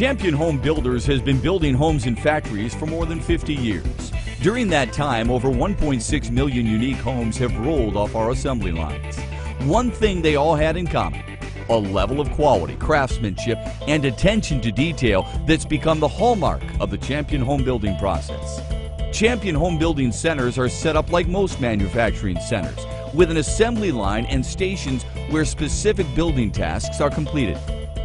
Champion Home Builders has been building homes in factories for more than 50 years. During that time, over 1.6 million unique homes have rolled off our assembly lines. One thing they all had in common: a level of quality, craftsmanship, and attention to detail that's become the hallmark of the Champion Home Building process. Champion Home Building centers are set up like most manufacturing centers, with an assembly line and stations where specific building tasks are completed.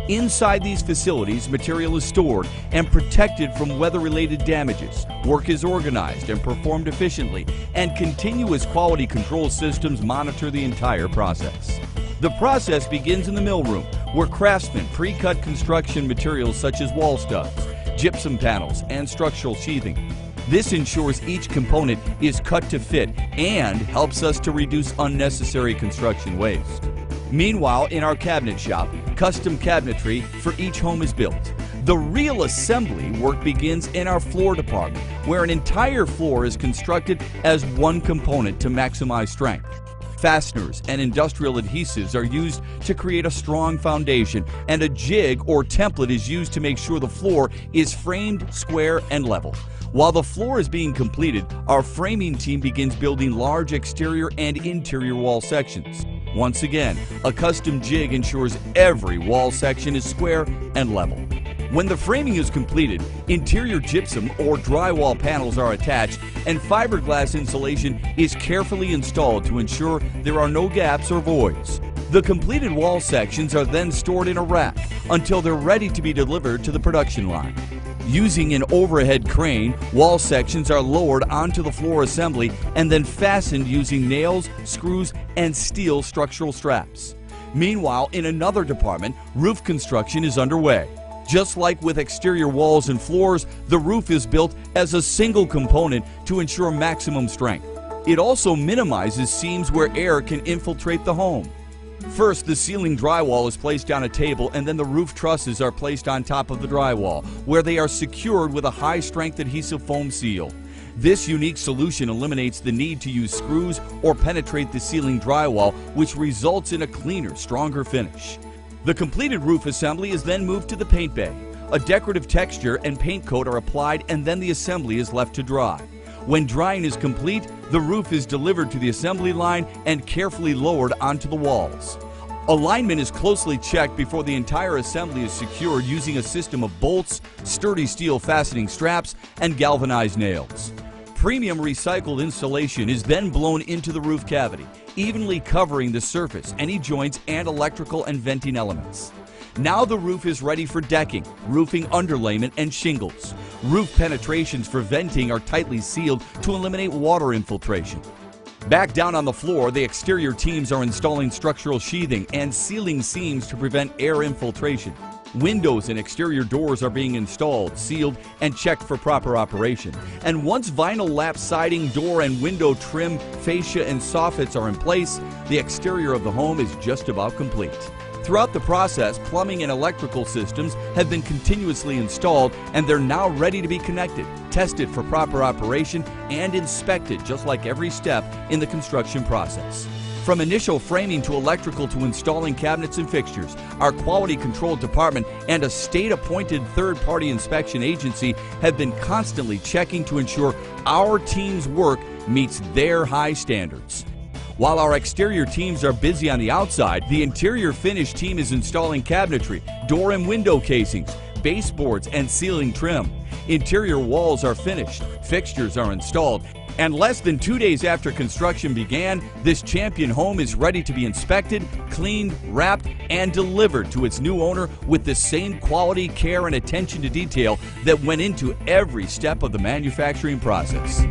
Inside these facilities, material is stored and protected from weather-related damages. Work is organized and performed efficiently, and continuous quality control systems monitor the entire process. The process begins in the mill room, where craftsmen pre-cut construction materials such as wall studs, gypsum panels, and structural sheathing. This ensures each component is cut to fit and helps us to reduce unnecessary construction waste. Meanwhile, in our cabinet shop, custom cabinetry for each home is built. The real assembly work begins in our floor department, where an entire floor is constructed as one component to maximize strength. Fasteners and industrial adhesives are used to create a strong foundation, and a jig or template is used to make sure the floor is framed, square, and level. While the floor is being completed, our framing team begins building large exterior and interior wall sections. Once again, a custom jig ensures every wall section is square and level. When the framing is completed, interior gypsum or drywall panels are attached, and fiberglass insulation is carefully installed to ensure there are no gaps or voids. The completed wall sections are then stored in a rack until they're ready to be delivered to the production line. Using an overhead crane, wall sections are lowered onto the floor assembly and then fastened using nails, screws, and steel structural straps. Meanwhile, in another department, roof construction is underway. Just like with exterior walls and floors, the roof is built as a single component to ensure maximum strength. It also minimizes seams where air can infiltrate the home. First, the ceiling drywall is placed on a table, and then the roof trusses are placed on top of the drywall, where they are secured with a high-strength adhesive foam seal. This unique solution eliminates the need to use screws or penetrate the ceiling drywall, which results in a cleaner, stronger finish. The completed roof assembly is then moved to the paint bay. A decorative texture and paint coat are applied, and then the assembly is left to dry. When drying is complete, the roof is delivered to the assembly line and carefully lowered onto the walls. Alignment is closely checked before the entire assembly is secured using a system of bolts, sturdy steel fastening straps, and galvanized nails. Premium recycled insulation is then blown into the roof cavity, evenly covering the surface, any joints, and electrical and venting elements. Now the roof is ready for decking, roofing underlayment, and shingles. Roof penetrations for venting are tightly sealed to eliminate water infiltration. Back down on the floor, the exterior teams are installing structural sheathing and sealing seams to prevent air infiltration. Windows and exterior doors are being installed, sealed, and checked for proper operation. And once vinyl lap siding, door and window trim, fascia, and soffits are in place, the exterior of the home is just about complete. Throughout the process, plumbing and electrical systems have been continuously installed, and they're now ready to be connected, tested for proper operation, and inspected just like every step in the construction process. From initial framing to electrical to installing cabinets and fixtures, our quality control department and a state-appointed third-party inspection agency have been constantly checking to ensure our team's work meets their high standards. While our exterior teams are busy on the outside, the interior finish team is installing cabinetry, door and window casings, baseboards, and ceiling trim. Interior walls are finished, fixtures are installed, and less than 2 days after construction began, this Champion home is ready to be inspected, cleaned, wrapped, and delivered to its new owner with the same quality, care, and attention to detail that went into every step of the manufacturing process.